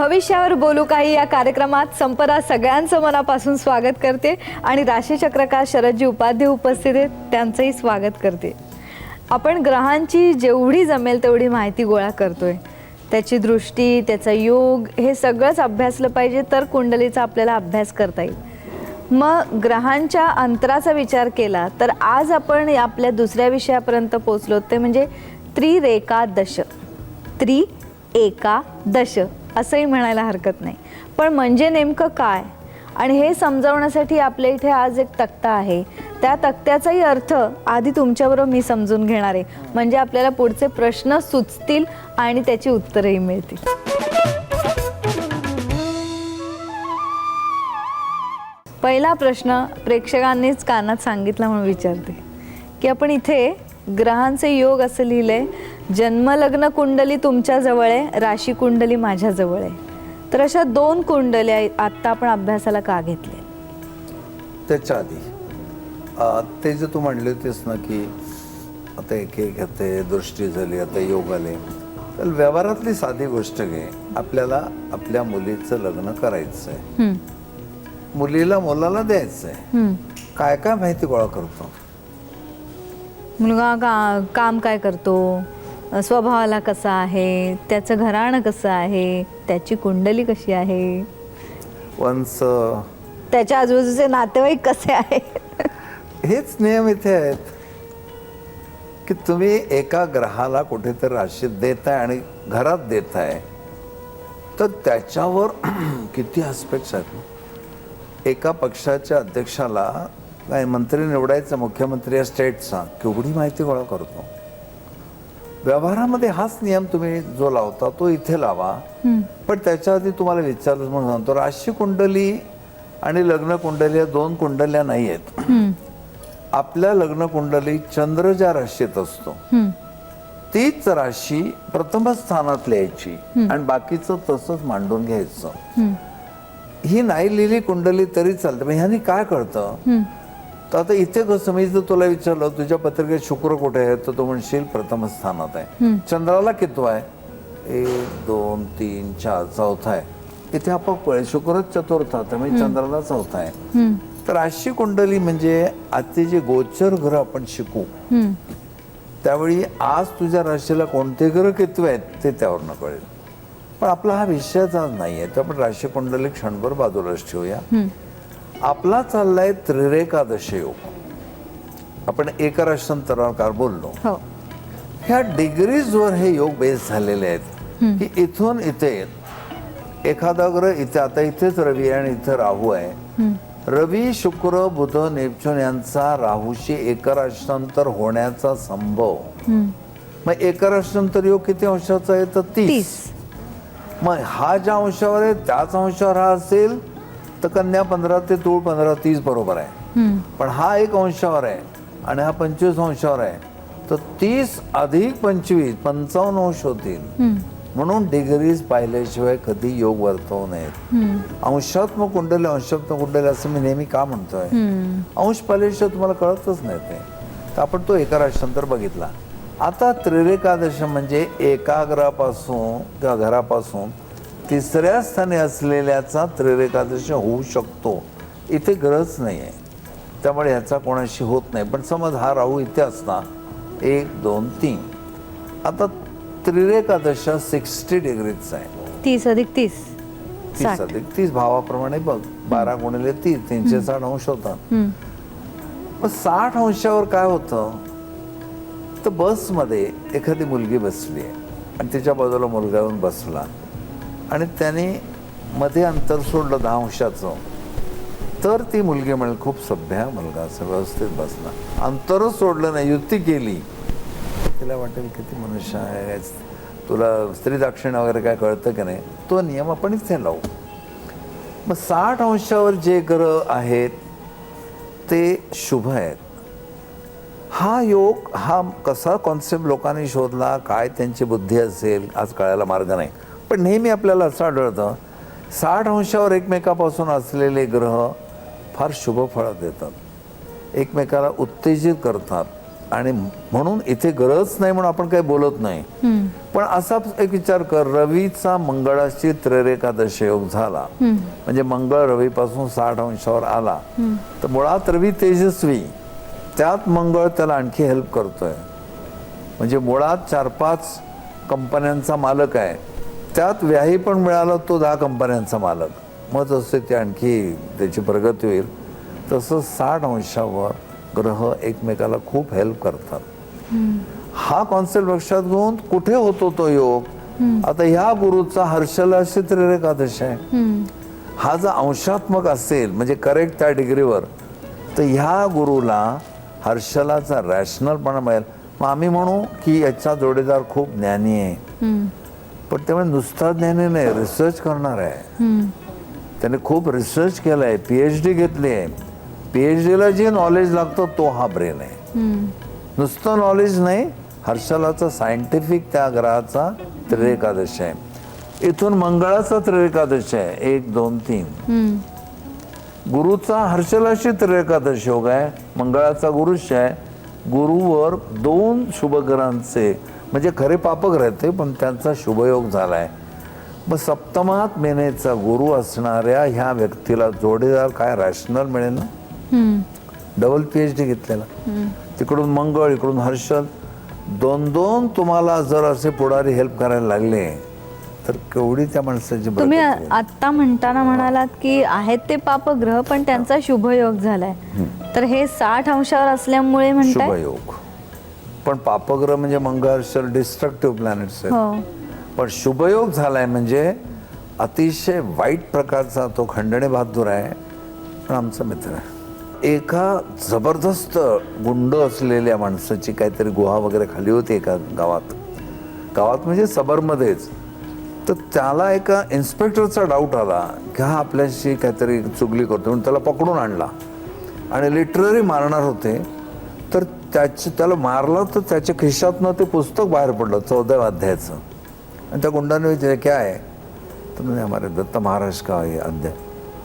भविष्यावर बोलू काही या कार्यक्रमात संपदा सगळ्यांचं मनापासून स्वागत करते आणि राशीचक्रकार शरदजी उपाध्ये उपस्थित आहेत त्यांचंही स्वागत करते. आपण ग्रहांची जेवढी जमेल तेवढी माहिती गोळा करतोय. त्याची दृष्टी, त्याचा योग हे सगळंच अभ्यासलं पाहिजे तर कुंडलीचा आपल्याला अभ्यास करता येईल. मग ग्रहांच्या अंतराचा विचार केला तर आज आपण आपल्या दुसऱ्या विषयापर्यंत पोहोचलो ते म्हणजे त्रिरेकादश. त्रिएकादश असंही म्हणायला हरकत नाही. पण म्हणजे नेमकं काय आणि हे समजावण्यासाठी आपल्या इथे आज एक तक्ता आहे. त्या तक्त्याचाही अर्थ आधी तुमच्याबरोबर मी समजून घेणार आहे, म्हणजे आपल्याला पुढचे प्रश्न सुचतील आणि त्याची उत्तरही मिळतील. पहिला प्रश्न प्रेक्षकांनीच कानात सांगितला म्हणून विचारते की आपण इथे ग्रहांचे योग असं लिहिलंय, जन्मलग्न कुंडली तुमच्या जवळ आहे, राशी कुंडली माझ्या जवळ आहे. तर अशा दोन कुंडल्या आत्ता आपण अभ्यासाला का घेतले? त्याच्या आधी ते जे तू म्हणले होतेस ना की आता एक एक आता दृष्टी झाली, आता योग आले, तर व्यवहारातली साधी गोष्ट घे. आपल्याला आपल्या मुलीचं लग्न करायचं आहे, मुलीला मुलाला द्यायचं आहे. काय काय माहिती गोळा करतो? मुलगा काम काय करतो, स्वभावाला कसा आहे, त्याचं घराणं कसं आहे, त्याची कुंडली कशी आहे, वंश, त्याच्या आजूबाजूचे नातेवाईक कसे आहेत. हेच नियम इथे आहेत की तुम्ही एका ग्रहाला कुठेतरी राशीत देताय आणि घरात देताय तर त्याच्यावर किती आस्पेक्ट्स आहेत. एका पक्षाच्या अध्यक्षाला काय मंत्री निवडायचं, मुख्यमंत्री या स्टेटचा, केवढी माहिती गोळा करतो. व्यवहारामध्ये हाच नियम तुम्ही जो लावता तो इथे लावा. पण त्याच्या आधी तुम्हाला विचारलं म्हणून सांगतो, राशी कुंडली आणि लग्न कुंडली या दोन कुंडल्या नाही आहेत. आपल्या लग्न कुंडली चंद्र ज्या राशीत असतो तीच राशी प्रथम स्थानात लिहायची आणि बाकीचं तसंच मांडून घ्यायचं. ही नाही लिहिली कुंडली तरी चालतं. पण ह्यानी काय कळतं, तर आता इथे कसं, मी जर तुला विचारलं तुझ्या पत्रिकेत शुक्र कुठे आहे तर तू म्हणशील प्रथम स्थानात आहे. चंद्राला कितवा आहे? 1 2 3 4 चौथा आहे. इथे आपण कळेल शुक्रच चतुर्थात आहे, म्हणजे चंद्राला चौथा आहे. तर राशी कुंडली म्हणजे आजचे जे गोचर ग्रह आपण शिकू त्यावेळी आज तुझ्या राशीला कोणते ग्रह कितवे आहेत ते त्यावरनं कळेल. पण आपला हा विषयच आज नाही आहे, तर आपण राशी कुंडली क्षणभर बाजूलाच ठेवूया. आपला चाललाय त्रिरेकादश योग. आपण एकराष्ट्रांतराकार बोललो. ह्या डिग्रीजवर हे योग बेस झालेले आहेत की इथून इथे एखादा ग्रह इथे, आता इथेच रवी आहे आणि इथे राहू आहे. रवी, शुक्र, बुध, नेपच्यून यांचा राहूशी एकराष्ट्रांतर होण्याचा संभव. मग एकराष्ट्रांतर योग किती अंशाचा आहे तर 30. मग हा ज्या अंशावर आहे त्याच अंशावर हा असेल तर कन्या 15 ते तूळ 15 30 बरोबर आहे. पण हा एक अंशावर आहे आणि हा 25 अंशावर आहे तर 30 अधिक 25 55 अंश होतील. म्हणून डिग्रीज पाहिल्याशिवाय कधी योग वर्तवू नयेत. अंशात्मक कुंडली, अंशात्मक कुंडली असं मी नेहमी का म्हणतोय, अंश पाहिल्याशिवाय तुम्हाला कळतच नाही ते. तर आपण तो एकराष्ट्रांतर बघितला. आता त्रिरेकादश म्हणजे एका ग्रहापासून किंवा घरापासून तिसऱ्या स्थानी असलेल्याचा त्रिरेकादश होऊ शकतो. इथे ग्रहच नाही आहे त्यामुळे ह्याचा कोणाशी होत नाही. पण समज हा राहू इथे असता 1 2 3, आता त्रिरेकादश 60 डिग्रीचा आहे. 30 अधिक 30 30 अधिक 30 भावाप्रमाणे बघ, 12 गुणिले 30 360 अंश होतात. मग 60 अंशावर काय होतं तर बसमध्ये एखादी मुलगी बसली आहे आणि तिच्या बाजूला मुलगा येऊन बसला आणि त्याने मध्ये अंतर सोडलं 10 अंशाचं तर ती मुलगी म्हणेल खूप सभ्य मुलगा, असं व्यवस्थित बसला. अंतरच सोडलं नाही, युती केली, तिला वाटेल किती मनुष्य आहे, तुला स्त्री दाक्षिण्य वगैरे काय कळतं की नाही. तो नियम आपण इथे लावू. मग 60 अंशावर जे ग्रह आहेत ते शुभ आहेत. हा योग, हा कसा कॉन्सेप्ट लोकांनी शोधला, काय त्यांची बुद्धी असेल आज कळायला मार्ग नाही. पण नेहमी आपल्याला असं आढळतं 60 अंशावर एकमेकापासून असलेले ग्रह फार शुभ फळं देतात, एकमेकाला उत्तेजित करतात. आणि म्हणून इथे गरज नाही म्हणून आपण काही बोलत नाही. पण असा एक विचार कर, रवीचा मंगळाशी त्रिरेकादशी योग झाला म्हणजे मंगळ रवीपासून 60 अंशावर आला तर मुळात रवी तेजस्वी, त्यात मंगळ त्याला आणखी हेल्प करतोय. म्हणजे मुळात 4-5 कंपन्यांचा मालक आहे, त्यात व्याही पण मिळाला तो 10 कंपन्यांचा मालक. मग जसे ते आणखी त्याची प्रगती होईल तसं 60 अंशावर ग्रह एकमेकाला खूप हेल्प करतात. हा कॉन्सेप्ट लक्षात घेऊन कुठे होतो तो योग, आता ह्या गुरुचा हर्षलाशी त्रिरेकादशी आहे. हा जर अंशात्मक असेल म्हणजे करेक्ट त्या डिग्रीवर तर ह्या गुरुला हर्षलाचा रॅशनलपणा मिळेल. मग आम्ही म्हणू की याचा जोडीदार खूप ज्ञानी आहे, पण त्यामुळे नुसता ज्ञानी नाही, रिसर्च करणार आहे. त्याने खूप रिसर्च केला आहे, PhD घेतली आहे. PhDला जे नॉलेज लागतं तो हा ब्रेन आहे. नुसतं नॉलेज नाही, हर्षलाचा सायंटिफिक त्या ग्रहाचा त्रिरेकादशी आहे. इथून मंगळाचा त्रिरेकादशी आहे 1, 2, 3. गुरुचा हर्षलाशी त्रिरेकादशी योग आहे, मंगळाचा गुरुशी आहे. गुरुवर 2 शुभग्रहांचे म्हणजे खरे पापग्रह आहेत पण त्यांचा शुभयोग झालाय. मग सप्तमात मेनेचा गुरु असणाऱ्या ह्या व्यक्तीला जोडीदार काय रॅशनल मिळेल ना. डबल PhD घेतलेला, तिकडून मंगळ इकडून हर्षल, 2-2 तुम्हाला जर असे पुढारी हेल्प करायला लागले तर केवढी त्या माणसाची बरकत तुम्ही होईल. आता म्हणताना म्हणालात की आहेत ते पापग्रह पण त्यांचा शुभयोग झालाय, तर हे 60 अंशावर असल्यामुळे म्हणताय. शुभयोग पण पापग्रह म्हणजे मंगळ हर्षल डिस्ट्रक्टिव्ह प्लॅनेट्स आहेत. हो. पण शुभयोग झालाय म्हणजे अतिशय वाईट प्रकारचा तो खंडणे बहादूर आहे पण आमचा मित्र आहे. एका जबरदस्त गुंड असलेल्या माणसाची काहीतरी गुहा वगैरे खाली होती एका गावात म्हणजे सबरमध्येच. तर त्याला एका इन्स्पेक्टरचा डाऊट आला की हा आपल्याशी काहीतरी चुगली करतो म्हणून त्याला पकडून आणला आणि लिटररी मारणार होते. तर त्याला मारलं तर त्याच्या खिशातनं ते पुस्तक बाहेर पडलं 14व्या अध्यायाचं. आणि त्या गुंडाने विचारलं काय आहे, तर म्हणजे हमारे दत्त महाराज का हे अध्याय.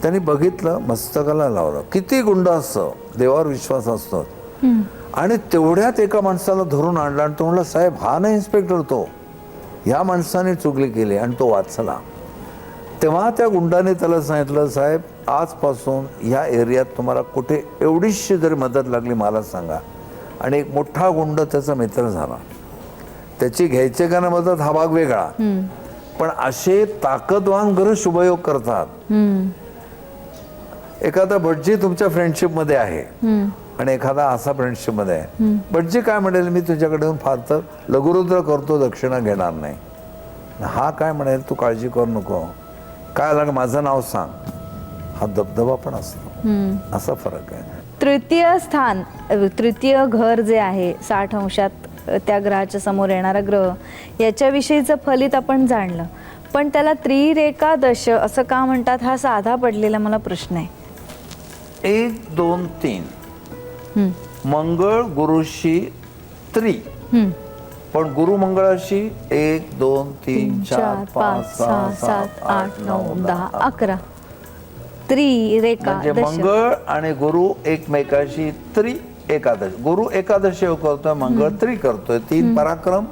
त्यांनी बघितलं, मस्तकाला लावलं. किती गुंड असतं, देवावर विश्वास असतो. आणि तेवढ्यात एका माणसाला धरून आणला आणि तो म्हणला साहेब हा नाही इन्स्पेक्टर, तो ह्या माणसाने चुगली केली आणि तो वाचला. तेव्हा त्या गुंडाने त्याला सांगितलं साहेब आजपासून ह्या एरियात तुम्हाला कुठे एवढीशी जरी मदत लागली मला सांगा. आणि एक मोठा गुंड त्याचा मित्र झाला. त्याची घ्यायचे का ना मदत हा भाग वेगळा, पण असे ताकदवान ग्रह शुभयोग करतात. एखादा भटजी तुमच्या फ्रेंडशिप मध्ये आहे आणि एखादा असा फ्रेंडशिप मध्ये आहे. भटजी काय म्हणेल मी तुझ्याकडे येऊन फार तर लघुरुद्र करतो, दक्षिणा घेणार नाही. हा काय म्हणेल तू काळजी करू नको, काय लाग माझं नाव सांग. हा दबदबा पण असतो. असा फरक आहे. तृतीय स्थान, तृतीय घर जे आहे 60 अंशात त्या ग्रहाच्या समोर येणारा ग्रह, याच्याविषयीचं फलित आपण जाणलं, पण त्याला त्रिरेकादश असं का म्हणतात हा साधा पडलेला मला प्रश्न आहे. 1, 2, 3 मंगळ गुरुशी त्रि, पण गुरु मंगळाशी 1, 2, 3, 4, 5, 6, 7, 8, 9, 10, 11 त्रिरेका. म्हणजे मंगळ आणि गुरु एकमेकाशी त्रि एकादश. गुरु एकादशी करतोय, मंगळ त्रि करतोय. 3 पराक्रम,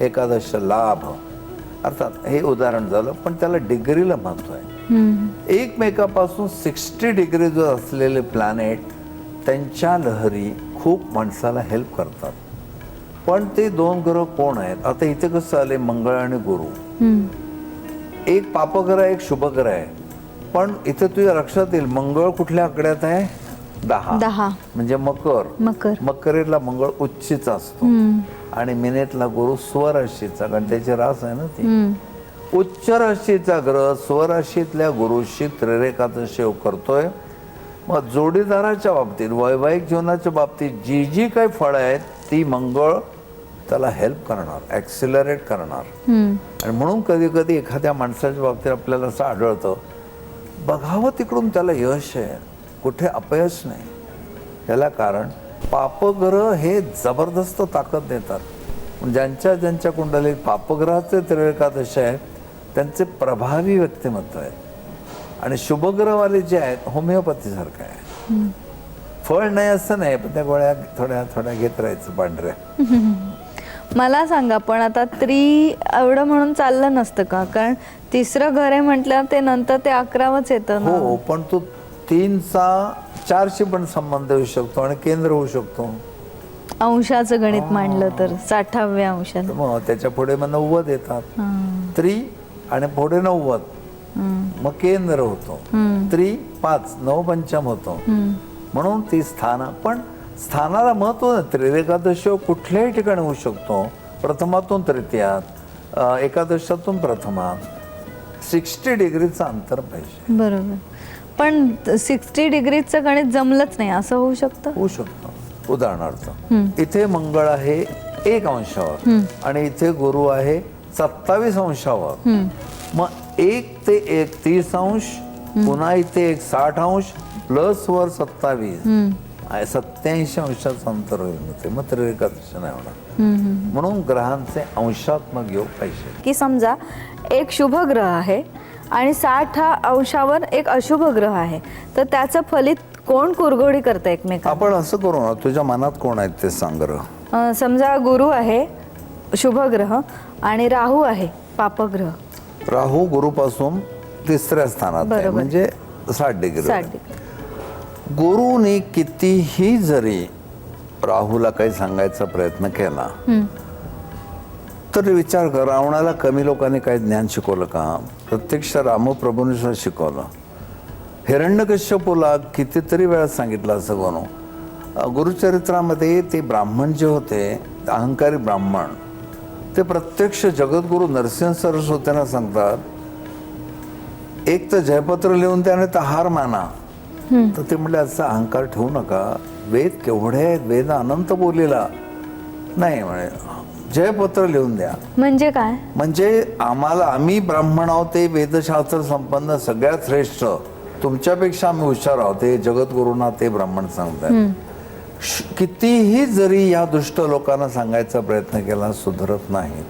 एकादश लाभ. अर्थात हे उदाहरण झालं पण त्याला डिग्रीला महत्व आहे. एकमेकापासून 60 डिग्री जो असलेले प्लॅनेट त्यांच्या लहरी खूप माणसाला हेल्प करतात. पण ते 2 ग्रह कोण आहेत. आता इथे कसं आले मंगळ आणि गुरु, एक पापग्रह एक शुभग्रह आहे. पण इथे तुझ्या लक्षात येईल मंगळ कुठल्या आकड्यात आहे 10 म्हणजे मकरेला मंगळ उच्चीचा असतो आणि मिनेटला गुरु स्वराशीचा, कारण त्याची रास आहे ना ती. उच्च राशीचा ग्रह स्वराशीतल्या गुरुशी त्रिरेकादशी योग करतोय. मग जोडीदाराच्या बाबतीत वैवाहिक जीवनाच्या बाबतीत जी जी काही फळं आहेत ती मंगळ त्याला हेल्प करणार, ॲक्सिलरेट करणार. आणि म्हणून कधी कधी एखाद्या माणसाच्या बाबतीत आपल्याला असं आढळतं बघावं तिकडून त्याला यश आहे, कुठे अपयश नाही. याला कारण पापग्रह हे जबरदस्त ताकद देतात. ज्यांच्या ज्यांच्या कुंडलीत पापग्रहाचे त्रिरेकादशी आहेत त्यांचे प्रभावी व्यक्तिमत्व आहेत. आणि शुभग्रहवाले जे आहेत होमिओपॅथीसारखं आहे, फळ नाही असं नाही, पण त्या गोळ्या थोड्या थोड्या घेत राहायचं पांढऱ्या. मला सांगा, पण आता एवढं म्हणून चाललं नसतं का? कारण तिसरं घर आहे म्हटलं ते नंतर ते 11वंच येतं ना. हो, पण तो 3चा 4शी पण संबंध येऊ शकतो आणि केंद्र होऊ शकतो. अंशाचं गणित मांडलं तर 60व्या अंशाला. मग त्याच्या पुढे मग 90 येतात. त्रि आणि पुढे 90, मग केंद्र होतो. त्रि 5, 9 पंचम होतो. म्हणून ती स्थान, पण स्थानाला महत्व नाही. त्रिरेकादशी कुठल्याही ठिकाणी होऊ शकतो. प्रथमातून तृतीयात, एकादशातून प्रथमात. 60 डिग्रीचं अंतर पाहिजे. बरोबर. पण 60 डिग्रीचं गणित जमलंच नाही असं होऊ शकतं? होऊ शकतं. उदाहरणार्थ इथे मंगळ आहे 1 अंशावर आणि इथे गुरु आहे 27 अंशावर. मग 1 ते 1 30 अंश, पुन्हा इथे 1 60 अंश, प्लस वर 27, 87 अंशाचं अंतर होईल. मग त्रिरेकादशी नाही होणार. म्हणून ग्रहांचे अंशात्मक योग पाहिजे. की समजा एक शुभ ग्रह आहे आणि 60 अंशावर एक अशुभ ग्रह आहे, तर त्याचं फलित कोण कुरघोडी करतं एकमेकांना? आपण असं करू ना, तुझ्या मनात कोण आहेत ते सांग बरं. समजा गुरु आहे शुभ ग्रह आणि राहू आहे पापग्रह. राहू गुरुपासून 3ऱ्या स्थानात आहे, बरोबर. म्हणजे 60 डिग्री. 60 डिग्री. गुरुने कितीही जरी राहूला काही सांगायचा प्रयत्न केला तर विचार कर, रावणाला कमी लोकांनी काही ज्ञान शिकवलं का? प्रत्यक्ष रामप्रभूंनी सुद्धा शिकवलं. हिरण्यकश्यपूला कितीतरी वेळा सांगितलं असं गणू. गुरुचरित्रामध्ये ते ब्राह्मण जे होते, अहंकारी ब्राह्मण, ते प्रत्यक्ष जगद्गुरु नरसिंह सरस्वतींना सांगतात, एक तर जयपत्र लिहून त्याने तर हार माना. तर ते म्हणले, असा अहंकार ठेवू नका. वेद केवढे आहेत, वेद अनंत बोललेला नाही. म्हणे जयपत्र लिहून द्या. म्हणजे काय? म्हणजे आम्ही ब्राह्मण आहोत, ते वेदशास्त्र संपन्न सगळ्यात श्रेष्ठ, तुमच्यापेक्षा आम्ही हुशार आहोत, ते जगद्गुरूंना ते ब्राह्मण सांगतात. कितीही जरी या दुष्ट लोकांना सांगायचा प्रयत्न केला, सुधरत नाही.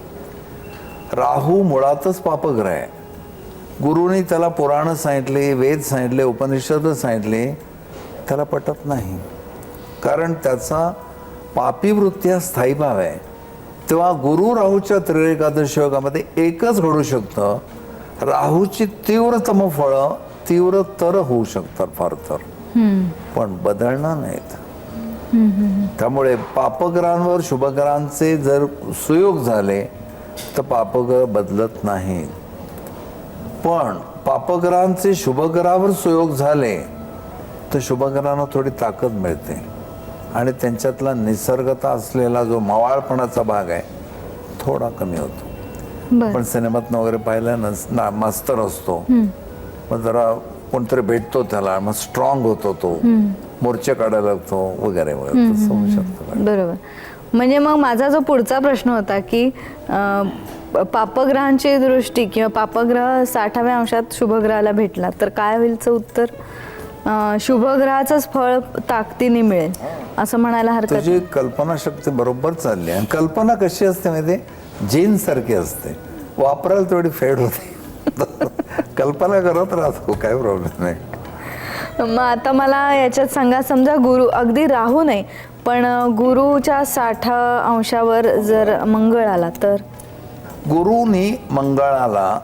राहू मुळातच पापग्रह आहे. गुरुनी त्याला पुराण सांगितले, वेद सांगितले, उपनिषद सांगितले, त्याला पटत नाही. कारण त्याचा पापी वृत्ती हा स्थायी भाव आहे. तेव्हा गुरु राहूच्या त्रिरेकादशी योगामध्ये एकच घडू शकतं, राहूची तीव्रतम फळं तीव्रतर होऊ शकतात फार तर, पण बदलणार नाहीत. त्यामुळे पापग्रहांवर शुभग्रहांचे जर सुयोग झाले तर पापग्रह बदलत नाही. पण पापग्रहांचे शुभग्रहावर सुयोग झाले तर शुभग्रहांना थोडी ताकद मिळते आणि त्यांच्यातला निसर्गता असलेला जो मवाळपणाचा भाग आहे थोडा कमी होतो. पण सिनेमात वगैरे पाहिलं ना, मास्तर असतो, मग जरा कोणतरी भेटतो त्याला, मग स्ट्रॉंग होतो, तो मोर्चे काढायला लागतो वगैरे वगैरे, तसं होऊ शकतं. बरोबर. म्हणजे मग माझा जो पुढचा प्रश्न होता की पापग्रहांची दृष्टी किंवा पापग्रह 60व्या अंशात शुभग्रहाला भेटला तर काय होईलचं उत्तर? शुभग्रहाचंच फळ ताकदीने मिळेल असं म्हणायला हरकत नाही. तुझी कल्पनाशक्ती बरोबर चालली आहे. कल्पना कशी असते माहिती, जीन सारखी असते, वापरायला तेवढी फेड होते. कल्पना करत राहतो, काय प्रॉब्लेम नाही. मग आता मला याच्यात सांगा, समजा गुरु अगदी राहू नाही, पण गुरुच्या 60 अंशावर जर मंगळ आला तर? गुरुनी मंगळाला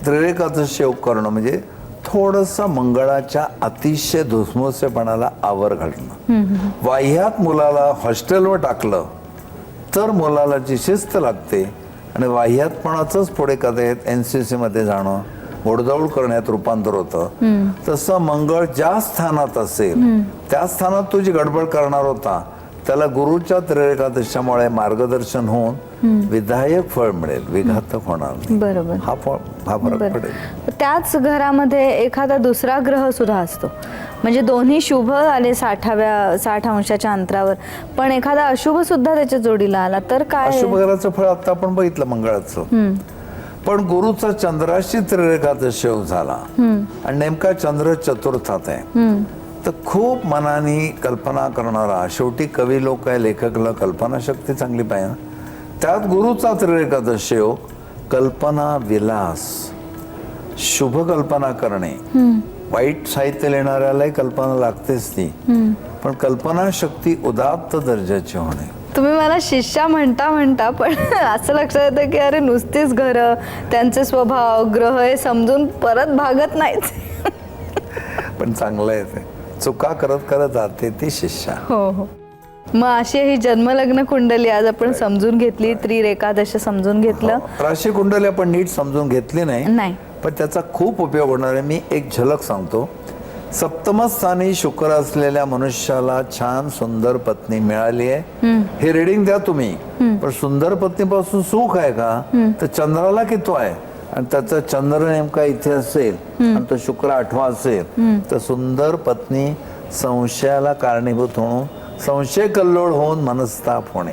त्रिरेकादशी योग करणं म्हणजे थोडंसं मंगळाच्या अतिशय धुसमुसेपणाला आवर घालणं. वाह्यात मुलाला हॉस्टेलवर टाकलं तर मुलाला जी शिस्त लागते आणि वाह्यातपणाचंच पुढे कधीत NCC मध्ये जाणं, घोडदौड करण्यात रूपांतर होतं. तसं मंगळ ज्या स्थानात असेल त्या स्थानात तुझी गडबड करणार होता, त्याला गुरुच्या त्रिरेकादशीमुळे मार्गदर्शन होऊन विधायक फळ मिळेल, विघातक होणार नाही. बरोबर. हा फरक पडेल. त्याच घरामध्ये एखादा दुसरा ग्रह सुद्धा असतो, म्हणजे दोन्ही शुभ आले 60 अंशाच्या अंतरावर, पण एखादा अशुभ सुद्धा त्याच्या जोडीला आला तर काय? अशुभ ग्रहाचं फळ आता आपण बघितलं मंगळाचं. पण गुरुचा चंद्राशी त्रिरेकादशी योग झाला आणि नेमका चंद्र चतुर्थात आहे, तर खूप मनाने कल्पना करणारा, शेवटी कवी लोक आहे, लेखकला कल्पनाशक्ती चांगली पाहिजे, त्यात गुरुचा त्रिरेकादशी योग, कल्पना विलास, शुभ कल्पना करणे, वाईट साहित्य लिहिणाऱ्यालाही कल्पना लागतेच ती, पण कल्पना शक्ती उदात्त दर्जाची होणे. तुम्ही मला शिष्या म्हणता पण असं लक्षात येतं की अरे नुसतीच घरं, त्यांचे स्वभाव, ग्रह हे समजून परत भागत नाहीत. पण चांगलं आहे ते, चुका करत करत जाते ती शिष्या. हो हो. मग अशी ही जन्मलग्न कुंडली आज आपण समजून घेतली, त्रिरेखादश समजून घेतलं. राशी कुंडली आपण नीट समजून घेतली नाही, पण त्याचा खूप उपयोग होणार आहे. मी एक झलक सांगतो. सप्तम स्थानी शुक्र असलेल्या मनुष्याला छान सुंदर पत्नी मिळाली आहे. हे रिडिंग द्या तुम्ही. पण सुंदर पत्नीपासून सुख आहे का, तर चंद्राला किती आहे आणि त्याचा चंद्र नेमका इथे असेल आणि तो शुक्र 8वा असेल, तर सुंदर पत्नी संशयाला कारणीभूत होऊन संशय कल्लोळ होऊन मनस्ताप होणे.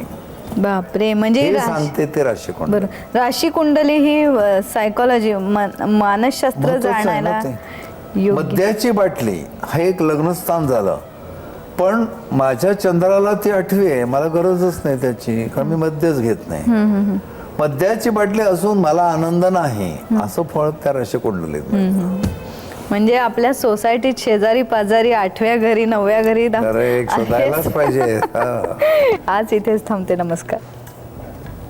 बापरे. म्हणजे हे सांगते ते राशी कुंडली. बरं, राशी कुंडली ही सायकोलॉजी, मानसशास्त्र जाणायला योग्य. मद्याची बाटली हा एक लग्नस्थान झालं, पण माझ्या चंद्राला ती 8वी आहे, मला गरजच नाही त्याची, कारण मी मद्यच घेत नाही. मद्याची बाटली असून मला आनंद नाही, असं फळ त्या राशी कुंडलीत मिळतं. म्हणजे आपल्या सोसायटीत शेजारी पाजारी 8व्या घरी 9व्या घरी अरे, एक शोधायलाच पाहिजे. आज इथेच थांबते. नमस्कार.